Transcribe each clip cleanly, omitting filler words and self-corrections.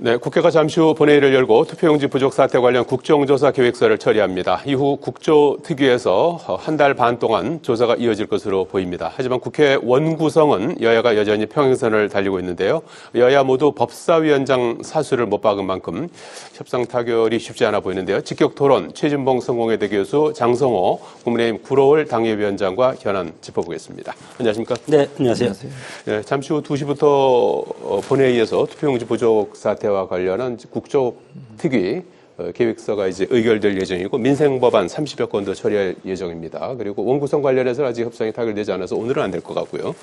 네, 국회가 잠시 후 본회의를 열고 투표용지 부족 사태 관련 국정조사 계획서를 처리합니다. 이후 국조특위에서 한 달 반 동안 조사가 이어질 것으로 보입니다. 하지만 국회 원구성은 여야가 여전히 평행선을 달리고 있는데요. 여야 모두 법사위원장 사수를 못 박은 만큼 협상 타결이 쉽지 않아 보이는데요. 직격 토론 최진봉 성공회대 교수, 장성호 국민의힘 구로울 당협위원장과 현안 짚어보겠습니다. 안녕하십니까? 네, 안녕하세요. 네, 잠시 후 2시부터 본회의에서 투표용지 부족 사태와 관련한 국조특위 계획서가 이제 의결될 예정이고 민생법안 30여 건도 처리할 예정입니다. 그리고 원구성 관련해서는 아직 협상이 타결되지 않아서 오늘은 안 될 것 같고요.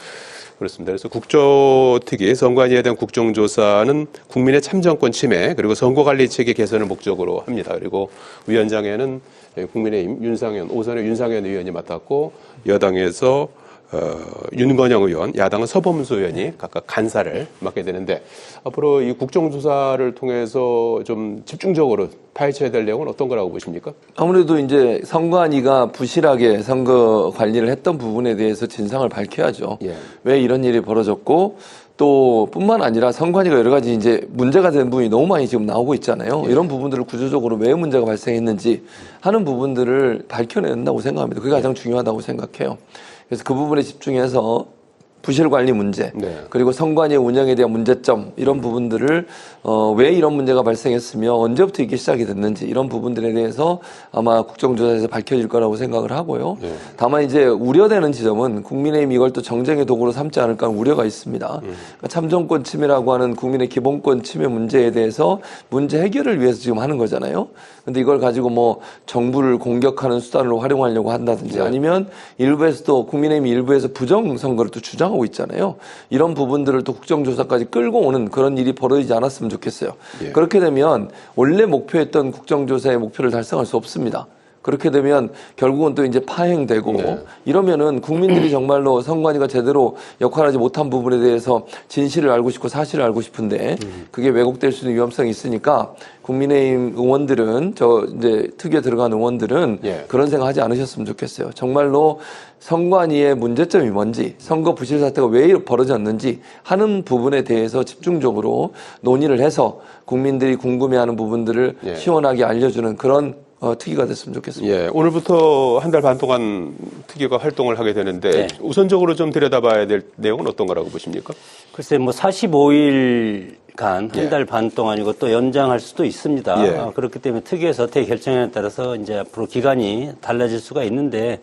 그렇습니다. 그래서 국조특위 선관위에 대한 국정조사는 국민의 참정권 침해 그리고 선거관리체계 개선을 목적으로 합니다. 그리고 위원장에는 국민의힘 윤상현, 오선의 윤상현 의원이 맡았고 여당에서 윤건영 의원, 야당은 서범수 의원이 각각 간사를 맡게 되는데 앞으로 이 국정조사를 통해서 좀 집중적으로 파헤쳐야 될 내용은 어떤 거라고 보십니까? 아무래도 이제 선관위가 부실하게 선거 관리를 했던 부분에 대해서 진상을 밝혀야죠. 예. 왜 이런 일이 벌어졌고 또 뿐만 아니라 선관위가 여러 가지 이제 문제가 된 부분이 너무 많이 지금 나오고 있잖아요. 예. 이런 부분들을 구조적으로 왜 문제가 발생했는지 하는 부분들을 밝혀낸다고 생각합니다. 그게 가장 중요하다고 생각해요. 그래서 그 부분에 집중해서 부실 관리 문제, 네. 그리고 선관위 운영에 대한 문제점 이런 부분들을 왜 이런 문제가 발생했으며 언제부터 이게 시작이 됐는지 이런 부분들에 대해서 아마 국정조사에서 밝혀질 거라고 생각을 하고요. 네. 다만 이제 우려되는 지점은 국민의힘이 이걸 또 정쟁의 도구로 삼지 않을까 하는 우려가 있습니다. 그러니까 참정권 침해라고 하는 국민의 기본권 침해 문제에 대해서 문제 해결을 위해서 지금 하는 거잖아요. 근데 이걸 가지고 뭐 정부를 공격하는 수단으로 활용하려고 한다든지 네. 아니면 일부에서도 국민의힘이 일부에서 부정선거를 또 주장하고 있잖아요. 이런 부분들을 또 국정조사까지 끌고 오는 그런 일이 벌어지지 않았으면 좋겠어요. 예. 그렇게 되면 원래 목표했던 국정조사의 목표를 달성할 수 없습니다. 그렇게 되면 결국은 또 이제 파행되고 네. 이러면은 국민들이 정말로 선관위가 제대로 역할하지 못한 부분에 대해서 진실을 알고 싶고 사실을 알고 싶은데 그게 왜곡될 수 있는 위험성이 있으니까 국민의힘 의원들은 저 이제 특위에 들어간 의원들은 예. 그런 생각하지 않으셨으면 좋겠어요. 정말로 선관위의 문제점이 뭔지 선거 부실 사태가 왜 벌어졌는지 하는 부분에 대해서 집중적으로 논의를 해서 국민들이 궁금해하는 부분들을 예. 시원하게 알려주는 그런 특위가 됐으면 좋겠습니다. 예, 오늘부터 한 달 반 동안 특위가 활동을 하게 되는데 네. 우선적으로 좀 들여다봐야 될 내용은 어떤 거라고 보십니까? 글쎄, 뭐 45일간 한 예. 달 반 동안이고 또 연장할 수도 있습니다. 예. 그렇기 때문에 특위에서 어떻게 결정에 따라서 이제 앞으로 기간이 달라질 수가 있는데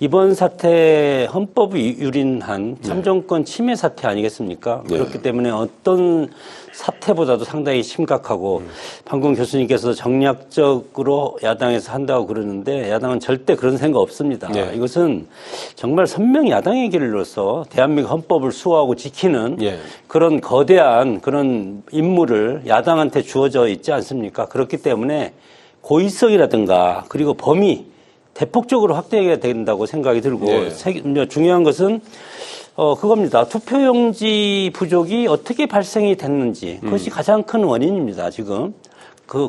이번 사태 헌법이 유린한 참정권 침해 사태 아니겠습니까? 예. 그렇기 때문에 어떤 사태보다도 상당히 심각하고 방금 교수님께서 정략적으로 야당에서 한다고 그러는데 야당은 절대 그런 생각 없습니다. 예. 이것은 정말 선명히 야당의 길로서 대한민국 헌법을 수호하고 지키는 예. 그런 거대한 그런 임무를 야당한테 주어져 있지 않습니까? 그렇기 때문에 고의성이라든가 그리고 범위 대폭적으로 확대해야 된다고 생각이 들고 예. 중요한 것은 그겁니다. 투표용지 부족이 어떻게 발생이 됐는지 그것이 가장 큰 원인입니다. 지금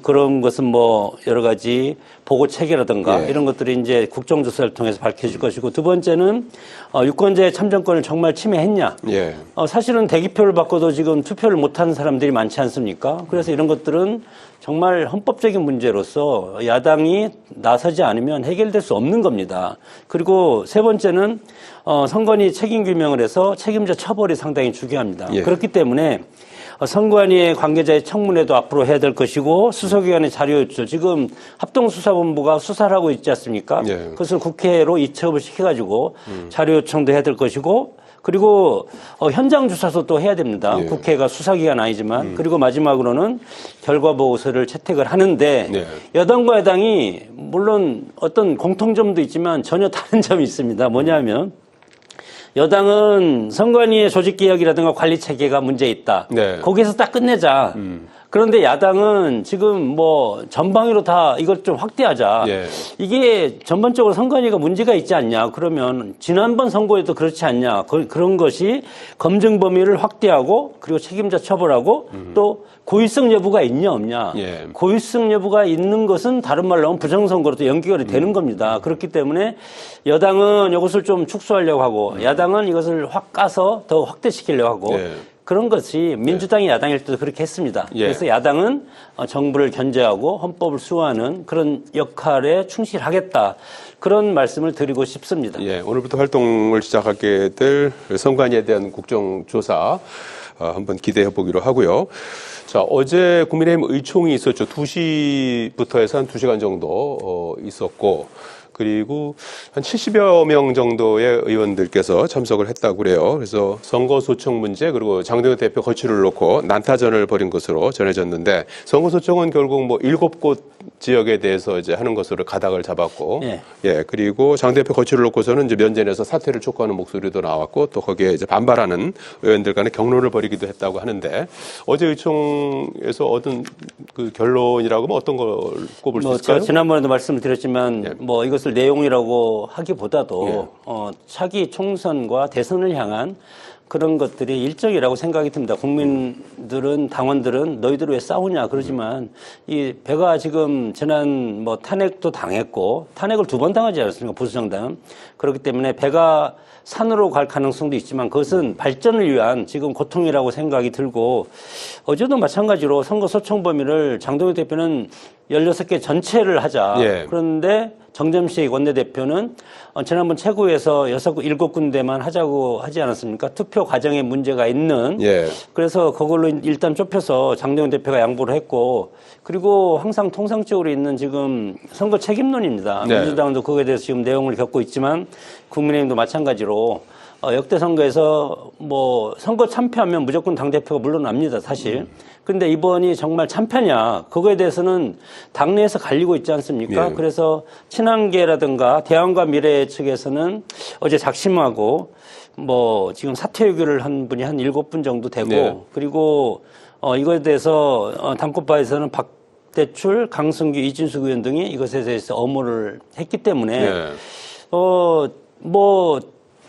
그런 것은 뭐 여러 가지 보고 체계라든가 예. 이런 것들이 이제 국정조사를 통해서 밝혀질 것이고 두 번째는 유권자의 참정권을 정말 침해했냐. 예. 사실은 대기표를 받고도 지금 투표를 못하는 사람들이 많지 않습니까? 그래서 이런 것들은 정말 헌법적인 문제로서 야당이 나서지 않으면 해결될 수 없는 겁니다. 그리고 세 번째는 선관위 책임 규명을 해서 책임자 처벌이 상당히 중요합니다. 예. 그렇기 때문에 선관위의 관계자의 청문회도 앞으로 해야 될 것이고 수사기관의 자료 유출 지금 합동수사본부가 수사를 하고 있지 않습니까? 예. 그것을 국회로 이첩을 시켜가지고 자료 요청도 해야 될 것이고 그리고 현장 조사도 또 해야 됩니다. 예. 국회가 수사기관 아니지만 그리고 마지막으로는 결과 보고서를 채택을 하는데 네. 여당과 야당이 물론 어떤 공통점도 있지만 전혀 다른 점이 있습니다. 뭐냐면 여당은 선관위의 조직개혁이라든가 관리체계가 문제 있다. 네. 거기에서 딱 끝내자. 그런데 야당은 지금 뭐 전방위로 다 이걸 좀 확대하자. 예. 이게 전반적으로 선관위가 문제가 있지 않냐. 그러면 지난번 선거에도 그렇지 않냐. 그런 것이 검증 범위를 확대하고 그리고 책임자 처벌하고 또 고의성 여부가 있냐 없냐. 예. 고의성 여부가 있는 것은 다른 말로 하면 부정선거로 또 연결이 되는 겁니다. 그렇기 때문에 여당은 이것을 좀 축소하려고 하고 야당은 이것을 확 까서 더 확대시키려고 하고 예. 그런 것이 민주당이 야당일 때도 그렇게 했습니다. 예. 그래서 야당은 정부를 견제하고 헌법을 수호하는 그런 역할에 충실하겠다. 그런 말씀을 드리고 싶습니다. 예, 오늘부터 활동을 시작하게 될 선관위에 대한 국정조사 한번 기대해 보기로 하고요. 자, 어제 국민의힘 의총이 있었죠. 2시부터 해서 한 2시간 정도 있었고, 그리고 한 70여 명 정도의 의원들께서 참석을 했다고 그래요. 그래서 선거소청 문제 그리고 장동혁 대표 거취를 놓고 난타전을 벌인 것으로 전해졌는데, 선거소청은 결국 뭐 7곳 지역에 대해서 이제 하는 것으로 가닥을 잡았고, 예, 그리고 장 대표 거취를 놓고서는 이제 면전에서 사퇴를 촉구하는 목소리도 나왔고, 또 거기에 이제 반발하는 의원들 간의 격론을 벌이기도 했다고 하는데, 어제 의총에서 얻은 그 결론이라고 하면 어떤 걸 꼽을 수 있을까요? 제가 지난번에도 말씀을 드렸지만, 예. 뭐 이것을 내용이라고 하기보다도 차기 총선과 대선을 향한 그런 것들이 일정이라고 생각이 듭니다. 국민들은, 당원들은 너희들 왜 싸우냐 그러지만 이 배가 지금 지난 뭐 탄핵도 당했고 탄핵을 2번 당하지 않았습니까? 보수정당은. 그렇기 때문에 배가 산으로 갈 가능성도 있지만 그것은 발전을 위한 지금 고통이라고 생각이 들고, 어제도 마찬가지로 선거 소청 범위를 장동혁 대표는 16개 전체를 하자. 예. 그런데 정점식 원내대표는 지난번 최고위에서 7군데만 하자고 하지 않았습니까? 투표 과정에 문제가 있는. 예. 그래서 그걸로 일단 좁혀서 장동혁 대표가 양보를 했고, 그리고 항상 통상적으로 있는 지금 선거 책임론입니다. 네. 민주당도 그거에 대해서 지금 내용을 겪고 있지만 국민의힘도 마찬가지로 역대 선거에서 뭐 선거 참패하면 무조건 당대표가 물러납니다, 사실. 근데 이번이 정말 참패냐, 그거에 대해서는 당내에서 갈리고 있지 않습니까? 예. 그래서 친한계라든가 대안과 미래 측에서는 어제 작심하고 뭐 지금 사퇴 의결을 한 분이 한 7분 정도 되고, 네. 그리고 이거에 대해서 당권파에서는 박대출, 강승규, 이진숙 의원 등이 이것에 대해서 엄호를 했기 때문에 예. 뭐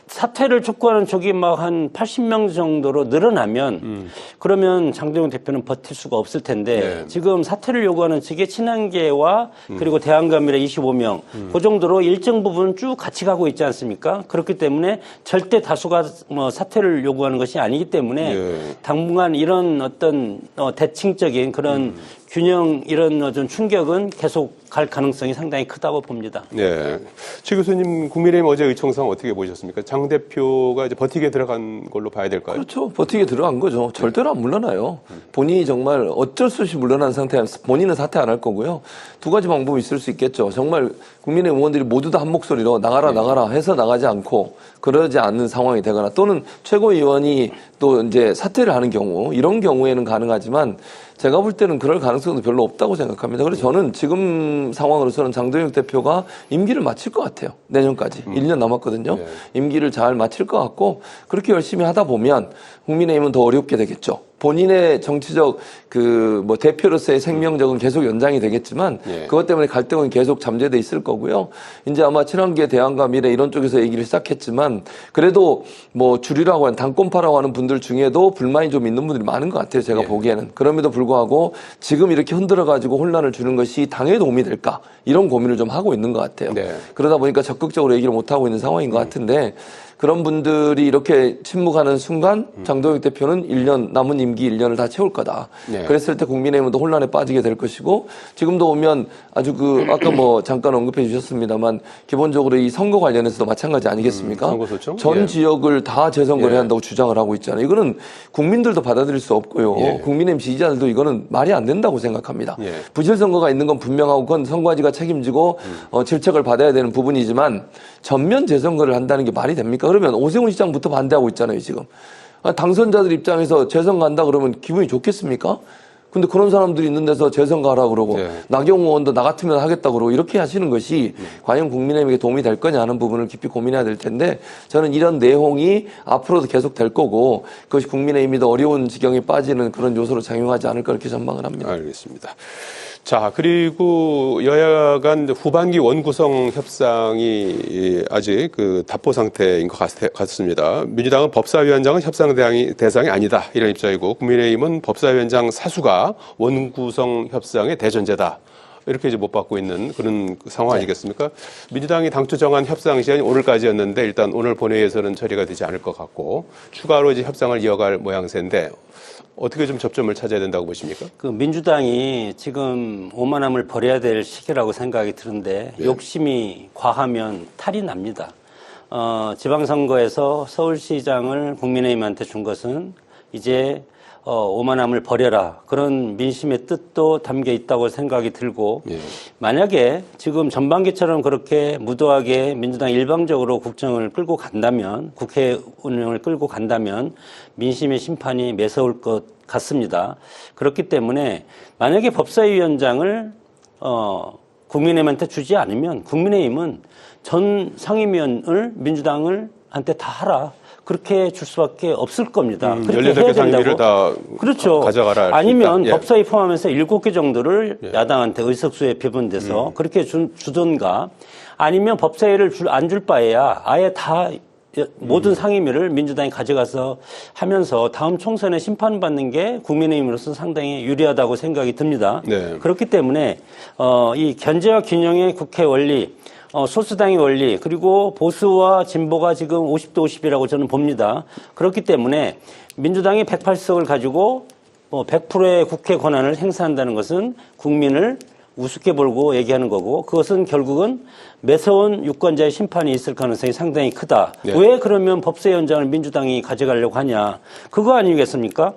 사퇴를 촉구하는 쪽이 막 한 80명 정도로 늘어나면 그러면 장동혁 대표는 버틸 수가 없을 텐데 네. 지금 사퇴를 요구하는 측의 친한계와 그리고 대한감일의 25명 그 정도로 일정 부분 쭉 같이 가고 있지 않습니까? 그렇기 때문에 절대 다수가 뭐 사퇴를 요구하는 것이 아니기 때문에 예. 당분간 이런 어떤 대칭적인 그런 균형 이런 좀 충격은 계속 갈 가능성이 상당히 크다고 봅니다. 네. 최 교수님, 국민의힘 어제 의총상 어떻게 보셨습니까? 장 대표가 이제 버티게 들어간 걸로 봐야 될까요? 그렇죠. 버티게 들어간 거죠. 절대로 안 물러나요. 본인이 정말 어쩔 수 없이 물러난 상태에서 본인은 사퇴 안 할 거고요. 2가지 방법이 있을 수 있겠죠. 정말 국민의힘 의원들이 모두 다 한 목소리로 나가라 해서 나가지 않고 그러지 않는 상황이 되거나, 또는 최고위원이 또 이제 사퇴를 하는 경우, 이런 경우에는 가능하지만 제가 볼 때는 그럴 가능성도 별로 없다고 생각합니다. 그래서 저는 지금 상황으로서는 장동혁 대표가 임기를 마칠 것 같아요. 내년까지. 1년 남았거든요. 네. 임기를 잘 마칠 것 같고, 그렇게 열심히 하다 보면 국민의힘은 더 어렵게 되겠죠. 본인의 정치적 뭐 대표로서의 생명력은 계속 연장이 되겠지만 예. 그것 때문에 갈등은 계속 잠재돼 있을 거고요. 이제 아마 친한계 대안과 미래 이런 쪽에서 얘기를 시작했지만 그래도 뭐 주류라고 하는 당권파라고 하는 분들 중에도 불만이 좀 있는 분들이 많은 것 같아요. 제가 예. 보기에는. 그럼에도 불구하고 지금 이렇게 흔들어가지고 혼란을 주는 것이 당에 도움이 될까, 이런 고민을 좀 하고 있는 것 같아요. 네. 그러다 보니까 적극적으로 얘기를 못 하고 있는 상황인 것 같은데, 그런 분들이 이렇게 침묵하는 순간 장동혁 대표는 1년, 남은 임기 1년을 다 채울 거다. 네. 그랬을 때 국민의힘은 또 혼란에 빠지게 될 것이고, 지금도 보면 아주 아까 뭐 잠깐 언급해 주셨습니다만 기본적으로 이 선거 관련해서도 마찬가지 아니겠습니까? 선거소청? 전 예. 지역을 다 재선거를 예. 한다고 주장을 하고 있잖아요. 이거는 국민들도 받아들일 수 없고요. 예. 국민의힘 지지자들도 이거는 말이 안 된다고 생각합니다. 예. 부실 선거가 있는 건 분명하고 그건 선거관리가 책임지고 질책을 받아야 되는 부분이지만 전면 재선거를 한다는 게 말이 됩니까? 그러면 오세훈 시장부터 반대하고 있잖아요, 지금. 당선자들 입장에서 재선 간다 그러면 기분이 좋겠습니까? 근데 그런 사람들이 있는 데서 재선 가라 그러고 네. 나경원 의원도 나 같으면 하겠다 그러고 이렇게 하시는 것이 과연 국민의힘에게 도움이 될 거냐 하는 부분을 깊이 고민해야 될 텐데, 저는 이런 내용이 앞으로도 계속 될 거고 그것이 국민의힘이 더 어려운 지경에 빠지는 그런 요소로 작용하지 않을까 이렇게 전망을 합니다. 알겠습니다. 자, 그리고 여야 간 후반기 원구성 협상이 아직 그 답보 상태인 것 같습니다. 민주당은 법사위원장은 협상 대상이 아니다, 이런 입장이고, 국민의힘은 법사위원장 사수가 원구성 협상의 대전제다, 이렇게 이제 못 받고 있는 그런 상황 아니겠습니까? 민주당이 당초 정한 협상 시간이 오늘까지였는데 일단 오늘 본회의에서는 처리가 되지 않을 것 같고 추가로 이제 협상을 이어갈 모양새인데 어떻게 좀 접점을 찾아야 된다고 보십니까? 그 민주당이 지금 오만함을 버려야 될 시기라고 생각이 드는데 욕심이 과하면 탈이 납니다. 지방선거에서 서울시장을 국민의힘한테 준 것은 이제 오만함을 버려라. 그런 민심의 뜻도 담겨 있다고 생각이 들고 만약에 지금 전반기처럼 그렇게 무도하게 민주당이 일방적으로 국정을 끌고 간다면 국회 운영을 끌고 간다면 민심의 심판이 매서울 것 같습니다. 그렇기 때문에 만약에 법사위원장을 국민의힘한테 주지 않으면 국민의힘은 전 상임위원을 민주당을 한테 다 하라. 그렇게 줄 수밖에 없을 겁니다. 그렇게 18개 해야 상임위를 된다고. 다 그렇죠. 가져가라. 아니면 예. 법사위 포함해서 7개 정도를 야당한테 의석수에 배분돼서 그렇게 주던가 아니면 법사위를 안 줄 바에야 아예 다 모든 상임위를 민주당이 가져가서 하면서 다음 총선에 심판받는 게 국민의힘으로서 상당히 유리하다고 생각이 듭니다. 네. 그렇기 때문에 이 견제와 균형의 국회 원리 소수당의 원리 그리고 보수와 진보가 지금 50대 50이라고 저는 봅니다. 그렇기 때문에 민주당이 108석을 가지고 100%의 국회 권한을 행사한다는 것은 국민을 우습게 보고 얘기하는 거고 그것은 결국은 매서운 유권자의 심판이 있을 가능성이 상당히 크다. 네. 왜 그러면 법사위원장을 민주당이 가져가려고 하냐. 그거 아니겠습니까?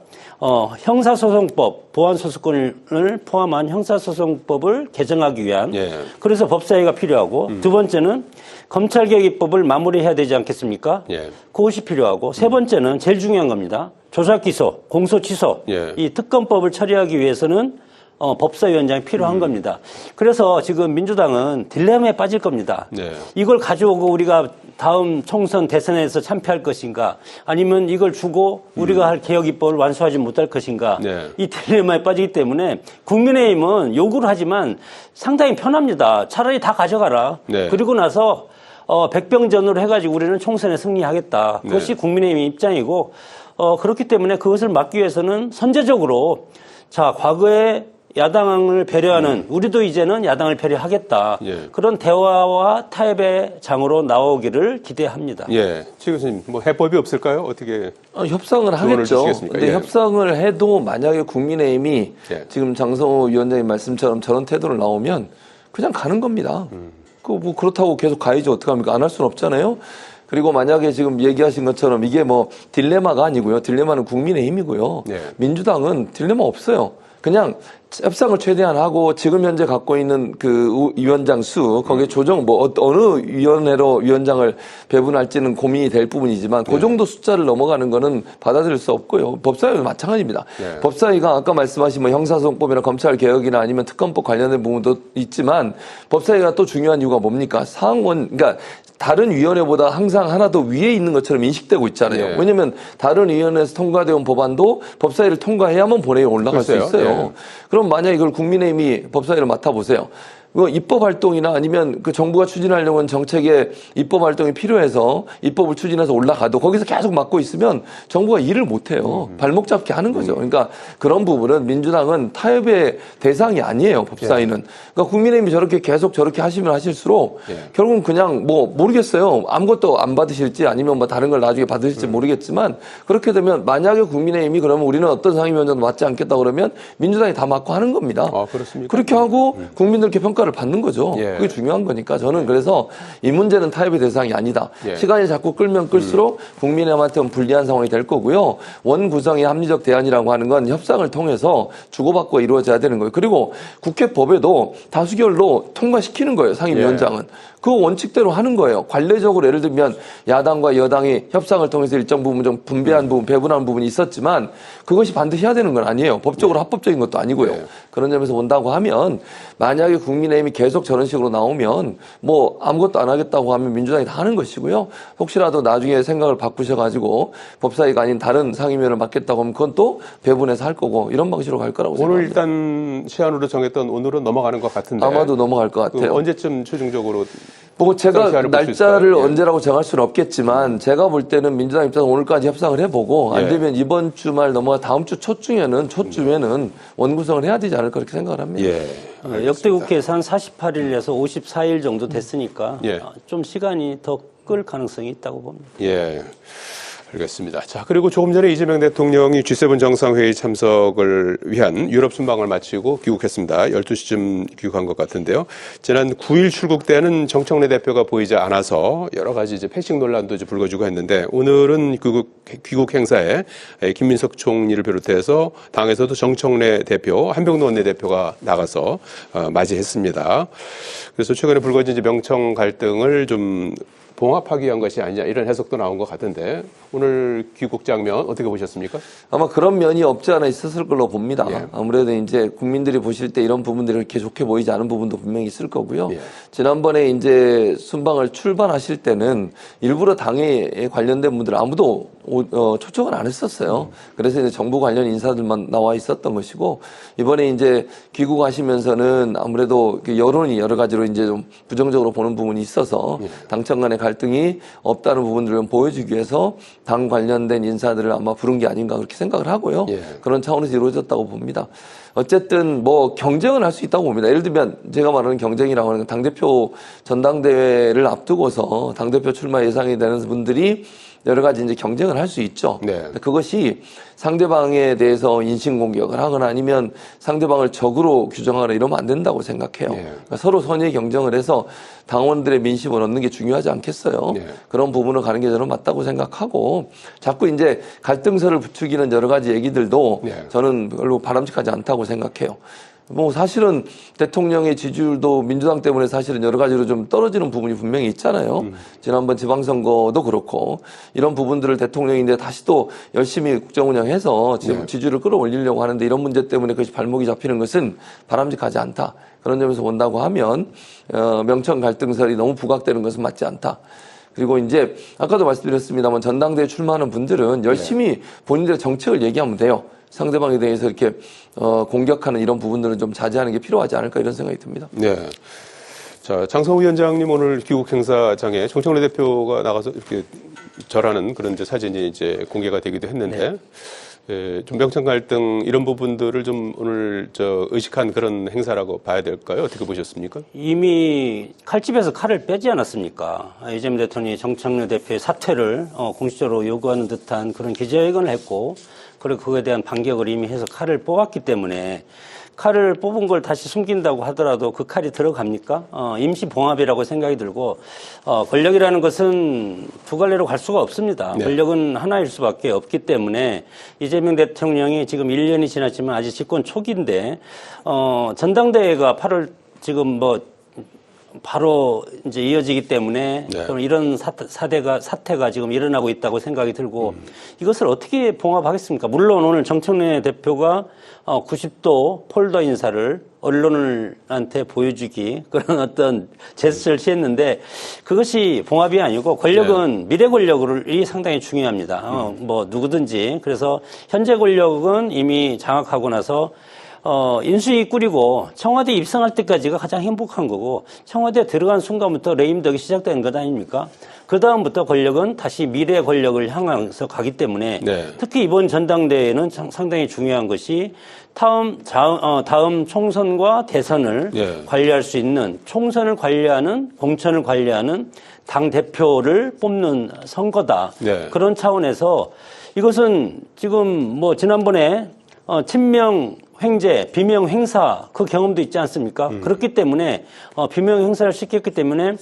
형사소송법, 보안소송권을 포함한 형사소송법을 개정하기 위한 그래서 법사위가 필요하고 두 번째는 검찰개혁입법을 마무리해야 되지 않겠습니까? 그것이 필요하고 세 번째는 제일 중요한 겁니다. 조사기소, 공소취소 이 특검법을 처리하기 위해서는 법사위원장이 필요한 겁니다. 그래서 지금 민주당은 딜레마에 빠질 겁니다. 이걸 가져오고 우리가 다음 총선 대선에서 참패할 것인가 아니면 이걸 주고 우리가 할 개혁입법을 완수하지 못할 것인가 이 딜레마에 빠지기 때문에 국민의힘은 요구를 하지만 상당히 편합니다. 차라리 다 가져가라. 그리고 나서 백병전으로 해가지고 우리는 총선에 승리하겠다. 그것이 국민의힘의 입장이고 그렇기 때문에 그것을 막기 위해서는 선제적으로 자 과거에 야당을 배려하는 우리도 이제는 야당을 배려하겠다. 그런 대화와 타협의 장으로 나오기를 기대합니다. 최 교수님, 뭐 해법이 없을까요? 어떻게 협상을 하겠죠. 근데 협상을 해도 만약에 국민의힘이 지금 장성호 위원장님 말씀처럼 저런 태도를 나오면 그냥 가는 겁니다. 뭐 그렇다고 계속 가야지 어떡합니까? 안 할 수는 없잖아요. 그리고 만약에 지금 얘기하신 것처럼 이게 뭐 딜레마가 아니고요. 딜레마는 국민의힘이고요. 민주당은 딜레마 없어요. 그냥 협상을 최대한 하고 지금 현재 갖고 있는 그 위원장 수 거기에 조정 뭐 어느 위원회로 위원장을 배분할지는 고민이 될 부분이지만 그 정도 숫자를 넘어가는 거는 받아들일 수 없고요. 법사위도 마찬가지입니다. 법사위가 아까 말씀하신 뭐 형사소송법이나 검찰 개혁이나 아니면 특검법 관련된 부분도 있지만 법사위가 또 중요한 이유가 뭡니까? 상원 그러니까 다른 위원회보다 항상 하나 더 위에 있는 것처럼 인식되고 있잖아요. 왜냐하면 다른 위원회에서 통과되어 온 법안도 법사위를 통과해야만 본회의에 올라갈 수 있어요. 그럼 만약에 이걸 국민의힘이 법사위를 맡아보세요. 입법 활동이나 아니면 그 정부가 추진하려고 하는 정책에 입법 활동이 필요해서 입법을 추진해서 올라가도 거기서 계속 맡고 있으면 정부가 일을 못해요. 발목 잡게 하는 거죠. 그러니까 그런 부분은 민주당은 타협의 대상이 아니에요. 법사위는. 그러니까 국민의힘이 저렇게 계속 저렇게 하시면 하실수록 결국은 그냥 뭐 모르겠어요. 아무것도 안 받으실지 아니면 뭐 다른 걸 나중에 받으실지 모르겠지만 그렇게 되면 만약에 국민의힘이 그러면 우리는 어떤 상임위원장도 맡지 않겠다 그러면 민주당이 다 맡고 하는 겁니다. 아, 그렇습니까? 그렇게 하고 국민들께 평가를 받는 거죠. 그게 중요한 거니까 저는 그래서 이 문제는 타협의 대상이 아니다. 시간이 자꾸 끌면 끌수록 국민의힘한테는 불리한 상황이 될 거고요. 원 구성의 합리적 대안이라고 하는 건 협상을 통해서 주고받고 이루어져야 되는 거예요. 그리고 국회 법에도 다수결로 통과시키는 거예요. 상임위원장은. 그 원칙대로 하는 거예요. 관례적으로 예를 들면 야당과 여당이 협상을 통해서 일정 부분 좀 분배한 부분, 배분한 부분이 있었지만 그것이 반드시 해야 되는 건 아니에요. 법적으로 합법적인 것도 아니고요. 그런 점에서 본다고 하면 만약에 국민의힘이 계속 저런 식으로 나오면 뭐 아무것도 안 하겠다고 하면 민주당이 다 하는 것이고요. 혹시라도 나중에 생각을 바꾸셔가지고 법사위가 아닌 다른 상임위원을 맡겠다고 하면 그건 또 배분해서 할 거고 이런 방식으로 갈 거라고 생각합니다. 오늘 일단 시한으로 정했던 오늘은 넘어가는 것 같은데 아마도 넘어갈 것 같아요. 언제쯤 최종적으로 뭐 제가 시한을 볼수 날짜를 있을까요? 예. 언제라고 정할 수는 없겠지만 제가 볼 때는 민주당 입장에서 오늘까지 협상을 해보고 안 예. 되면 이번 주말 넘어가 다음 주 초쯤에는 원구성을 해야 되지 않을까 그렇게 생각을 합니다. 예. 역대 국회에서 한 48일에서 54일 정도 됐으니까 예. 좀 시간이 더 끌 가능성이 있다고 봅니다. 예. 알겠습니다. 자, 그리고 조금 전에 이재명 대통령이 G7 정상회의 참석을 위한 유럽 순방을 마치고 귀국했습니다. 12시쯤 귀국한 것 같은데요. 지난 9일 출국 때는 정청래 대표가 보이지 않아서 여러 가지 이제 패싱 논란도 이제 불거지고 했는데 오늘은 귀국 행사에 김민석 총리를 비롯해서 당에서도 정청래 대표, 한병도 원내대표가 나가서 맞이했습니다. 그래서 최근에 불거진 이제 명청 갈등을 좀 봉합하기 위한 것이 아니냐 이런 해석도 나온 것 같은데 오늘 귀국 장면 어떻게 보셨습니까? 아마 그런 면이 없지 않아 있었을 걸로 봅니다. 예. 아무래도 이제 국민들이 보실 때 이런 부분들이 그렇게 좋게 보이지 않은 부분도 분명히 있을 거고요. 예. 지난번에 이제 순방을 출발하실 때는 일부러 당에 관련된 분들 아무도 초청을 안 했었어요. 그래서 이제 정부 관련 인사들만 나와 있었던 것이고 이번에 이제 귀국하시면서는 아무래도 여론이 여러 가지로 이제 좀 부정적으로 보는 부분이 있어서 당청 간의 갈등이 없다는 부분들을 보여주기 위해서 당 관련된 인사들을 아마 부른 게 아닌가 그렇게 생각을 하고요. 예. 그런 차원에서 이루어졌다고 봅니다. 어쨌든 뭐 경쟁을 할 수 있다고 봅니다. 예를 들면 제가 말하는 경쟁이라고 하는 건 당대표 전당대회를 앞두고서 당대표 출마 예상이 되는 분들이 여러 가지 이제 경쟁을 할 수 있죠. 네. 그것이 상대방에 대해서 인신공격을 하거나 아니면 상대방을 적으로 규정하거나 이러면 안 된다고 생각해요. 네. 그러니까 서로 선의의 경쟁을 해서 당원들의 민심을 얻는 게 중요하지 않겠어요. 네. 그런 부분을 가는 게 저는 맞다고 생각하고 자꾸 이제 갈등설을 부추기는 여러 가지 얘기들도 네. 저는 별로 바람직하지 않다고 생각해요. 뭐 사실은 대통령의 지지율도 민주당 때문에 사실은 여러 가지로 좀 떨어지는 부분이 분명히 있잖아요. 지난번 지방선거도 그렇고 이런 부분들을 대통령이 이제 다시 또 열심히 국정 운영해서 지지율을 끌어올리려고 하는데 이런 문제 때문에 그것이 발목이 잡히는 것은 바람직하지 않다. 그런 점에서 본다고 하면 명청 갈등설이 너무 부각되는 것은 맞지 않다. 그리고 이제 아까도 말씀드렸습니다만 전당대회 출마하는 분들은 열심히 본인들의 정책을 얘기하면 돼요. 상대방에 대해서 이렇게 공격하는 이런 부분들은 좀 자제하는 게 필요하지 않을까 이런 생각이 듭니다. 네. 자, 장성우 위원장님 오늘 귀국 행사장에 정청래 대표가 나가서 이렇게 절하는 그런 이제 사진이 이제 공개가 되기도 했는데 예, 좀 명청 갈등 이런 부분들을 좀 오늘 의식한 그런 행사라고 봐야 될까요? 어떻게 보셨습니까? 이미 칼집에서 칼을 빼지 않았습니까? 이재명 대통령이 정청래 대표의 사퇴를 공식적으로 요구하는 듯한 그런 기자회견을 했고 그리고 그거에 대한 반격을 이미 해서 칼을 뽑았기 때문에 칼을 뽑은 걸 다시 숨긴다고 하더라도 그 칼이 들어갑니까? 임시 봉합이라고 생각이 들고 권력이라는 것은 두 갈래로 갈 수가 없습니다. 네. 권력은 하나일 수밖에 없기 때문에 이재명 대통령이 지금 1년이 지났지만 아직 집권 초기인데 전당대회가 8월 지금 뭐 바로 이제 이어지기 때문에 네. 이런 사태가 지금 일어나고 있다고 생각이 들고 이것을 어떻게 봉합하겠습니까? 물론 오늘 정청래 대표가 90도 폴더 인사를 언론한테 보여주기 그런 어떤 제스처를 취했는데 그것이 봉합이 아니고 권력은 미래 권력이 상당히 중요합니다. 뭐 누구든지 그래서 현재 권력은 이미 장악하고 나서 인수위 꾸리고 청와대 입성할 때까지가 가장 행복한 거고 청와대에 들어간 순간부터 레임덕이 시작된 것 아닙니까? 그 다음부터 권력은 다시 미래 권력을 향해서 가기 때문에 네. 특히 이번 전당대회는 상당히 중요한 것이 다음 총선과 대선을 네. 관리할 수 있는 총선을 관리하는 공천을 관리하는 당 대표를 뽑는 선거다. 네. 그런 차원에서 이것은 지금 뭐 지난번에 친명 횡재, 비명 행사 그 경험도 있지 않습니까? 그렇기 때문에 비명 행사를 시켰기 때문에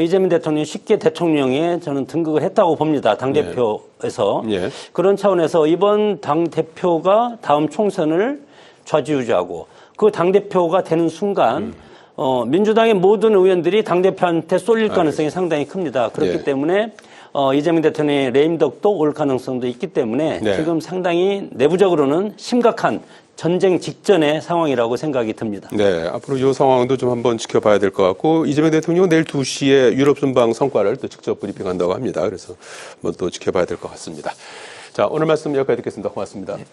이재명 대통령이 쉽게 대통령에 저는 등극을 했다고 봅니다. 당대표에서. 예. 그런 차원에서 이번 당대표가 다음 총선을 좌지우지하고 그 당대표가 되는 순간 민주당의 모든 의원들이 당대표한테 쏠릴 가능성이 상당히 큽니다. 그렇기 예. 때문에 이재명 대통령의 레임덕도 올 가능성도 있기 때문에 네. 지금 상당히 내부적으로는 심각한 전쟁 직전의 상황이라고 생각이 듭니다. 네, 앞으로 이 상황도 좀 한번 지켜봐야 될 것 같고 이재명 대통령은 내일 2시에 유럽 순방 성과를 또 직접 브리핑한다고 합니다. 그래서 한번 또 지켜봐야 될 것 같습니다. 자, 오늘 말씀 여기까지 듣겠습니다. 고맙습니다. 네.